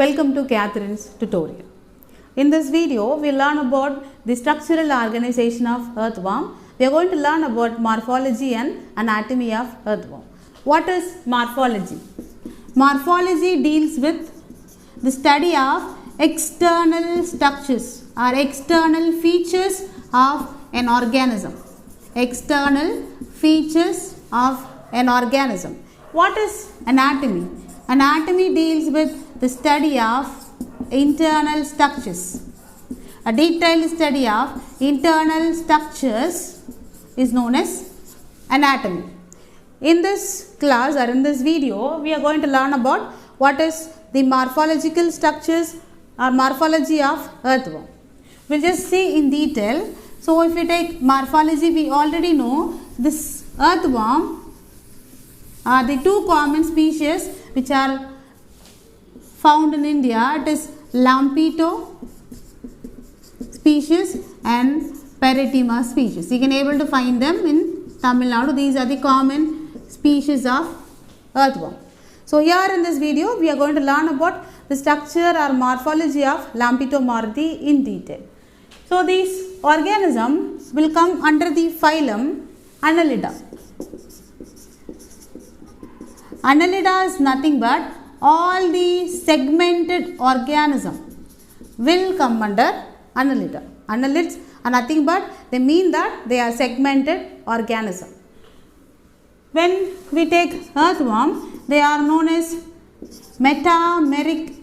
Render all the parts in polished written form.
Welcome to Catherine's tutorial. In this video, we learn about the structural organization of earthworm. We are going to learn about morphology and anatomy of earthworm. What is morphology? Morphology deals with the study of external structures or external features of an organism. External features of an organism. What is anatomy? Anatomy deals with the study of internal structures. A detailed study of internal structures is known as anatomy. In this class or in this video, we are going to learn about what is the morphological structures or morphology of earthworm. We will just see in detail. So, if we take morphology, we already know this earthworm are the two common species which are found in India. It is Lampito species and Peritima species. You can able to find them in Tamil Nadu. These are the common species of earthworm. So, here in this video, we are going to learn about the structure or morphology of Lampito morathi in detail. So, these organisms will come under the phylum Annelida. Annelida is nothing but all the segmented organism will come under Annelida. Annelids are nothing but they mean that they are segmented organism. When we take earthworm, they are known as metameric.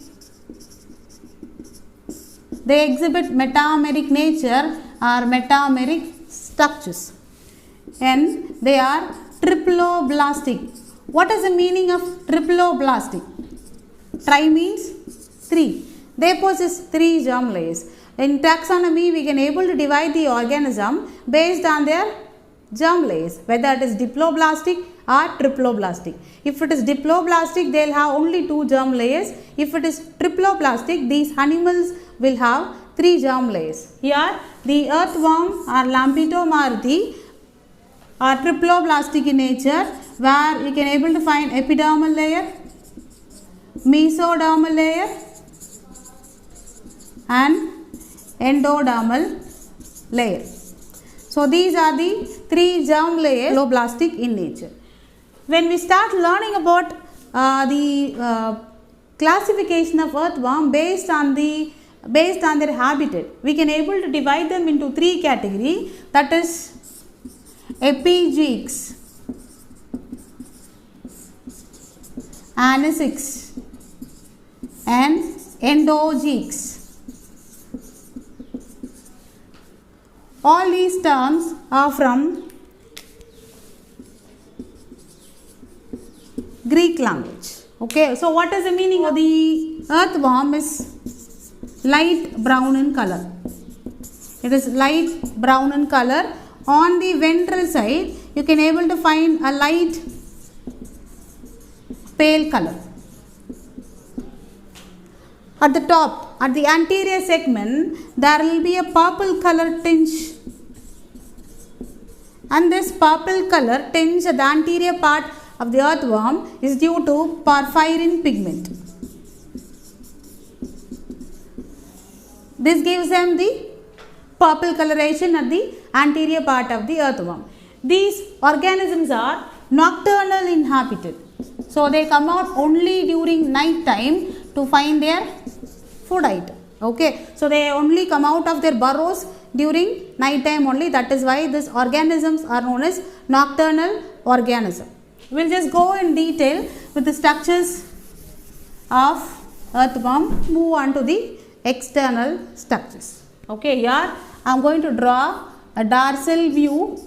They exhibit metameric nature or metameric structures, and they are triploblastic. What is the meaning of triploblastic? Tri means 3. They possess 3 germ layers. In taxonomy, we can able to divide the organism based on their germ layers, whether it is diploblastic or triploblastic. If it is diploblastic, they will have only 2 germ layers. If it is triploblastic, these animals will have 3 germ layers. Here, the earthworm or Lampito morathi are triploblastic in nature, where you can able to find epidermal layer, mesodermal layer and endodermal layer. So, these are the 3 germ layers triploblastic in nature. When we start learning about the classification of earthworm based on their habitat, we can able to divide them into 3 categories, that is epigeics, anisics and endogeics. All these terms are from Greek language. Okay, so what is the meaning of the earthworm is light brown in color. It is light brown in color. On the ventral side, you can able to find a light pale color. At the top, at the anterior segment, there will be a purple color tinge, and this purple color tinge at the anterior part of the earthworm is due to porphyrin pigment. This gives them the purple coloration at the anterior part of the earthworm. These organisms are nocturnal inhabited. So, they come out only during night time to find their food item. Okay. So, they only come out of their burrows during night time only. That is why these organisms are known as nocturnal organism. We will just go in detail with the structures of earthworm. Move on to the external structures. Okay. Here I am going to draw a dorsal view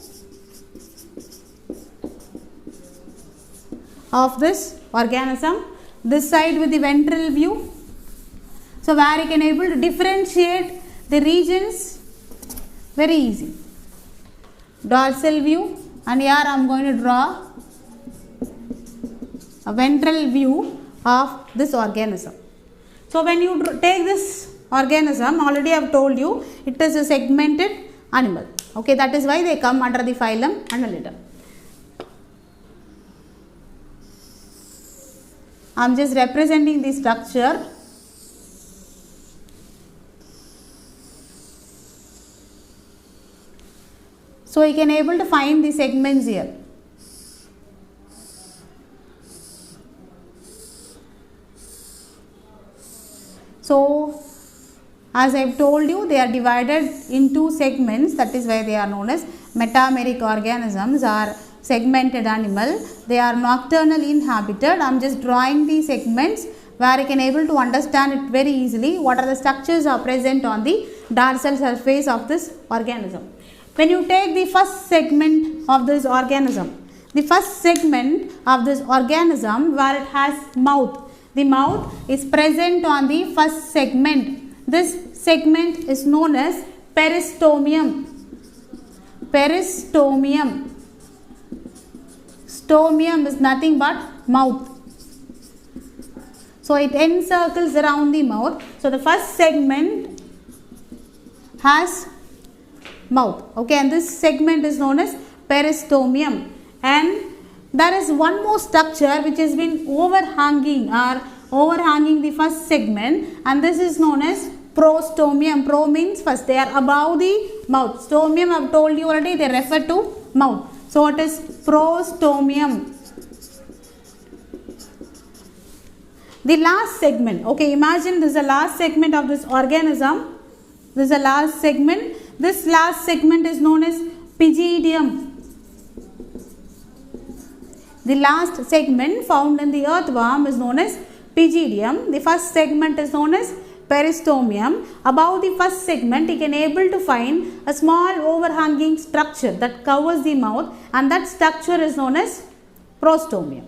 of this organism, this side with the ventral view. So, where you can able to differentiate the regions very easy. Dorsal view, and here I am going to draw a ventral view of this organism. So, when you take this organism, already I have told you, it is a segmented animal. Okay, that is why they come under the phylum Annelida. I am just representing the structure So you can able to find the segments here. So as I have told you, they are divided into segments, that is why they are known as metameric organisms or segmented animal. They are nocturnally inhabited. I am just drawing the segments where you can able to understand it very easily. What are the structures are present on the dorsal surface of this organism. When you take the first segment of this organism, the first segment of this organism where it has mouth, the mouth is present on the first segment. This segment is known as peristomium. Peristomium. Stomium is nothing but mouth. So it encircles around the mouth. So the first segment has mouth. Okay, and this segment is known as peristomium. And there is one more structure which has been overhanging the first segment, and this is known as prostomium. Pro means first, they are above the mouth. Stomium I have told you already, they refer to mouth. So it is prostomium. The last segment, okay, imagine this is the last segment of this organism. This is the last segment. This last segment is known as pygidium. The last segment found in the earthworm is known as pygidium. The first segment is known as peristomium. Above the first segment, you can able to find a small overhanging structure that covers the mouth, and that structure is known as prostomium.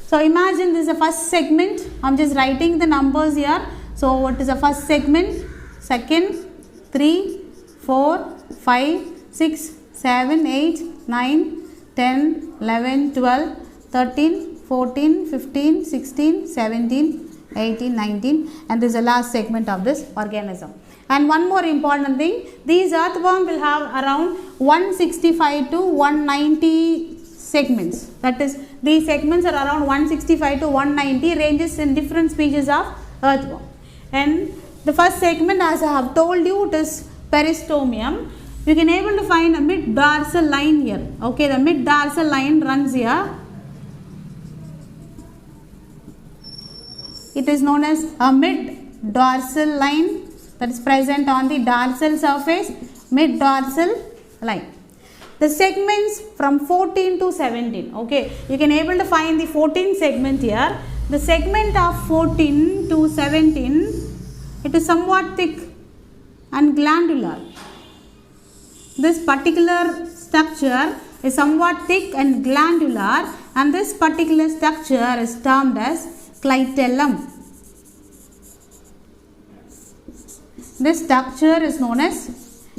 So imagine this is the first segment. I am just writing the numbers here. So what is the first segment? Second, 3, 4, 5, 6, 7, 8, 9, 10, 11, 12, 13, 14, 15, 16, 17, 18, 19, and this is the last segment of this organism. And one more important thing, these earthworm will have around 165 to 190 segments. That is, these segments are around 165 to 190, ranges in different species of earthworm. And the first segment, as I have told you, it is peristomium. You can able to find a mid-dorsal line here. Okay, the mid-dorsal line runs here. It is known as a mid-dorsal line that is present on the dorsal surface, mid-dorsal line. The segments from 14 to 17, okay, you can able to find the 14 segment here. The segment of 14 to 17, it is somewhat thick and glandular. This particular structure is somewhat thick and glandular, and this particular structure is termed as clitellum. This structure is known as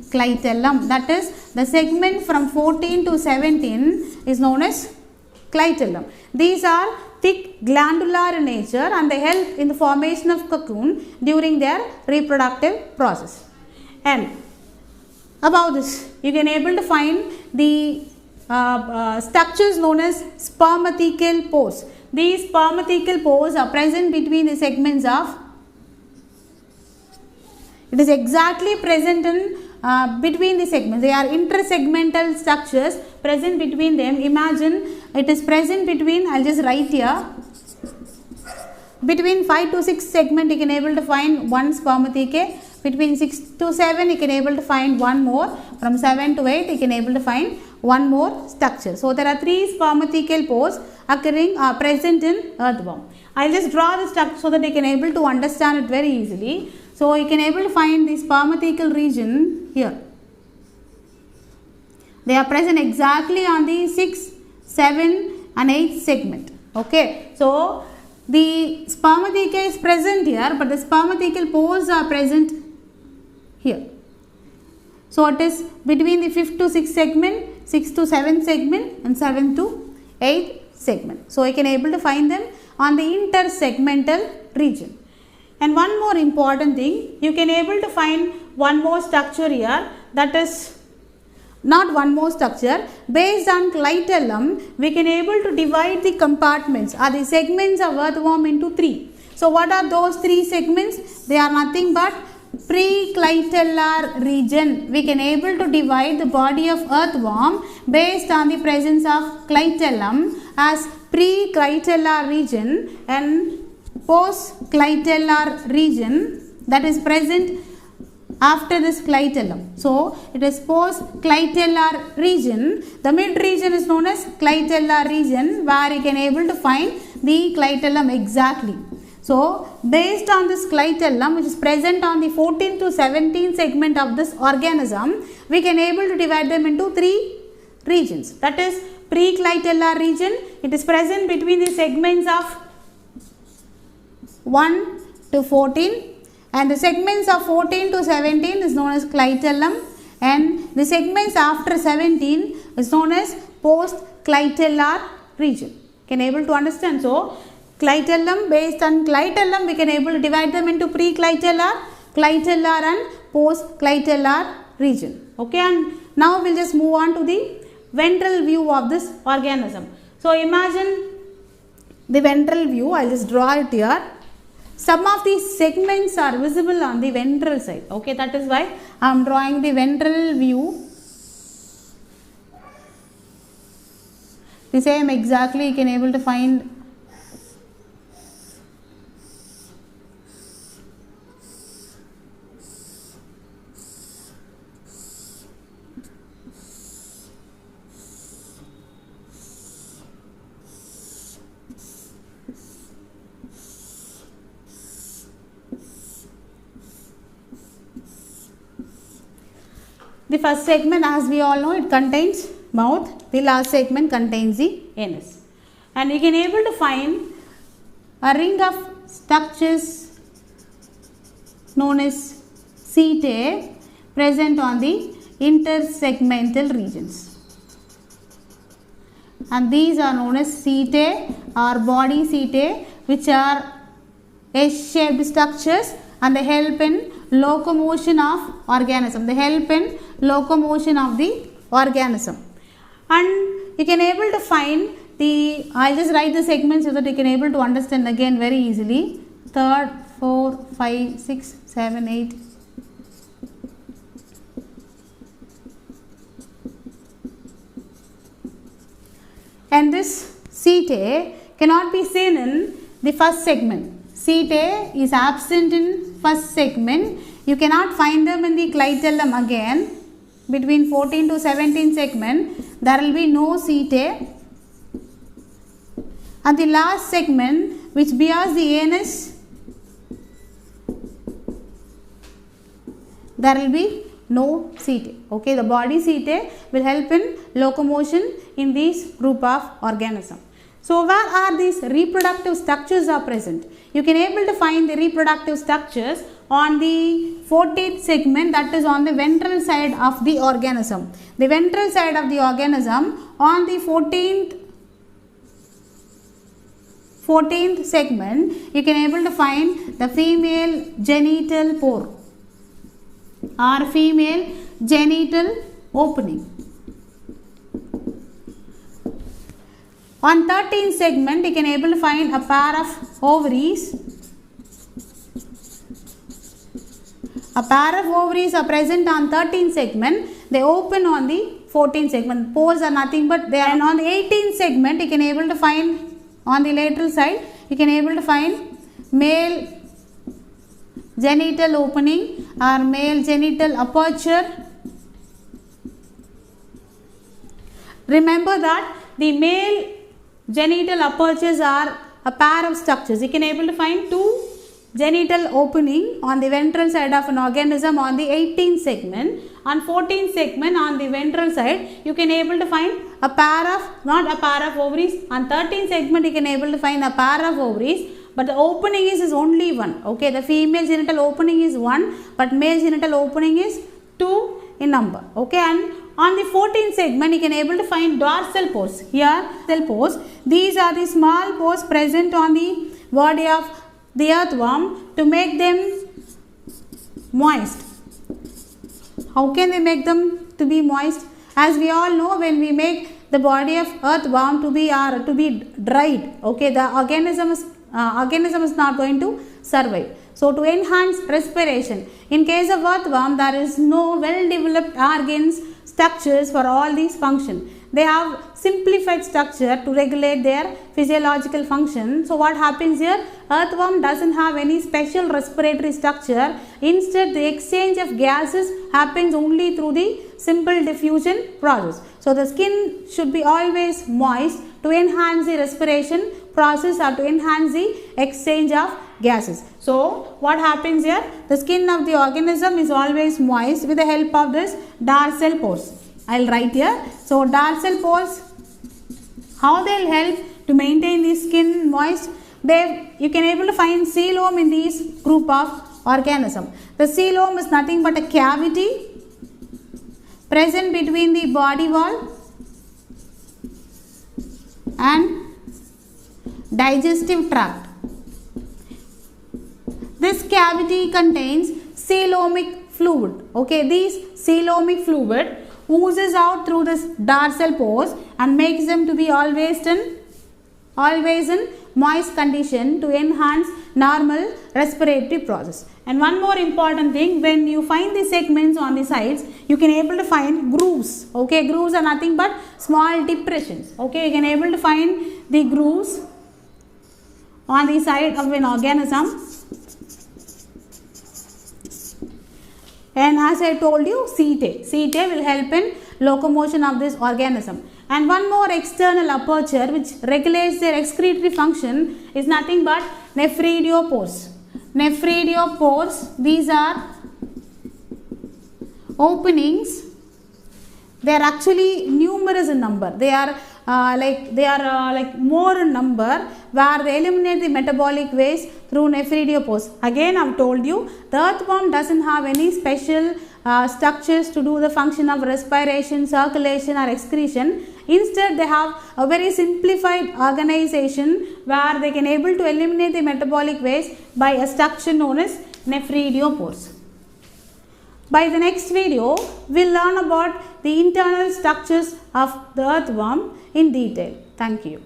clitellum. That is, the segment from 14 to 17 is known as clitellum. These are thick, glandular in nature, and they help in the formation of cocoon during their reproductive process. And above this, you can able to find the structures known as spermathecal pores. These spermathecal pores are present between the segments of, it is exactly present in between the segments. They are intersegmental structures present between them. Imagine it is present between, I will just write here, between 5 to 6 segment you can able to find one spermatheca. Between 6 to 7 you can able to find one more. From 7 to 8 you can able to find one more structure. So there are 3 spermathecal pores occurring present in earthworm. I will just draw the structure so that you can able to understand it very easily. So you can able to find the spermathecal region here. They are present exactly on the 6, 7 and 8 segment. Okay. So the spermatheca is present here, but the spermathecal pores are present here. So it is between the 5th to 6th segment, 6th to 7th segment and 7th to 8th segment. So you can able to find them on the intersegmental region. And one more important thing, you can able to find one more structure here, that is not one more structure. Based on clitellum, we can able to divide the compartments or the segments of earthworm into 3. So what are those 3 segments? They are nothing but preclitellar region. We can able to divide the body of earthworm based on the presence of clitellum as preclitellar region and postclitellar region that is present after this clitellum. So, it is postclitellar region. The mid region is known as clitellar region where you can able to find the clitellum exactly. So, based on this clitellum which is present on the 14 to 17 segment of this organism, we can able to divide them into 3 regions. That is preclitellar region. It is present between the segments of 1 to 14. And the segments of 14 to 17 is known as clitellum, and the segments after 17 is known as postclitellar region. Can able to understand? So, clitellum, based on clitellum we can able to divide them into preclitellar, clitellar and postclitellar region. Okay, and now we will just move on to the ventral view of this organism. So, imagine the ventral view. I will just draw it here. Some of these segments are visible on the ventral side. Okay, that is why I am drawing the ventral view. The same exactly you can able to find the first segment, as we all know, it contains mouth. The last segment contains the anus. And you can able to find a ring of structures known as setae present on the intersegmental regions. And these are known as setae or body setae, which are S-shaped structures, and they help in locomotion of organism. They help in locomotion of the organism. And you can able to find the, I will just write the segments so that you can able to understand again very easily. 3rd, 4th, 5, 6, 7, 8. And this setae cannot be seen in the first segment. Setae is absent in first segment. You cannot find them in the clitellum again. Between 14 to 17 segment, there will be no setae. And the last segment, which bears the anus, there will be no setae. Okay, the body setae will help in locomotion in this group of organism. So, where are these reproductive structures are present? You can able to find the reproductive structures on the 14th segment, that is on the ventral side of the organism. The ventral side of the organism on the 14th segment, you can able to find the female genital pore or female genital opening. On 13th segment, you can able to find a pair of ovaries. A pair of ovaries are present on 13th segment. They open on the 14th segment. Pores are nothing but they are. And on the 18th segment, you can able to find on the lateral side, you can able to find male genital opening or male genital aperture. Remember that the male genital apertures are a pair of structures. You can able to find two genital opening on the ventral side of an organism on the 18th segment. On 14th segment on the ventral side, you can able to find a pair of, not a pair of ovaries. On 13th segment, you can able to find a pair of ovaries, but the opening is only one. Okay, the female genital opening is one, but male genital opening is two in number. Okay, and on the 14th segment, you can able to find dorsal pores. Here, cell pores. These are the small pores present on the body of the earthworm to make them moist. How can they make them to be moist? As we all know, when we make the body of earthworm to be dried, okay, the organism is not going to survive. So to enhance respiration, in case of earthworm, there is no well-developed organs, structures for all these functions. They have simplified structure to regulate their physiological function. So what happens here? Earthworm doesn't have any special respiratory structure. Instead, the exchange of gases happens only through the simple diffusion process. So the skin should be always moist to enhance the respiration process or to enhance the exchange of gases. So what happens here? The skin of the organism is always moist with the help of this dorsal pores. I will write here. So dorsal pores, how they will help to maintain the skin moist? You can able to find coelom in these group of organism. The coelom is nothing but a cavity present between the body wall and digestive tract. This cavity contains coelomic fluid. Okay, this coelomic fluid oozes out through this dorsal pores and makes them to be always in moist condition to enhance normal respiratory process. And one more important thing, when you find the segments on the sides, you can able to find grooves. Okay, grooves are nothing but small depressions. Okay, you can able to find the grooves on the side of an organism. And as I told you, setae will help in locomotion of this organism. And one more external aperture which regulates their excretory function is nothing but nephridiopores. Nephridiopores, these are openings. They are actually numerous in number. They are like more in number, where they eliminate the metabolic waste through nephridiopores. Again, I have told you, the earthworm doesn't have any special structures to do the function of respiration, circulation or excretion. Instead, they have a very simplified organization where they can able to eliminate the metabolic waste by a structure known as nephridiopores. By the next video, we will learn about the internal structures of the earthworm in detail. Thank you.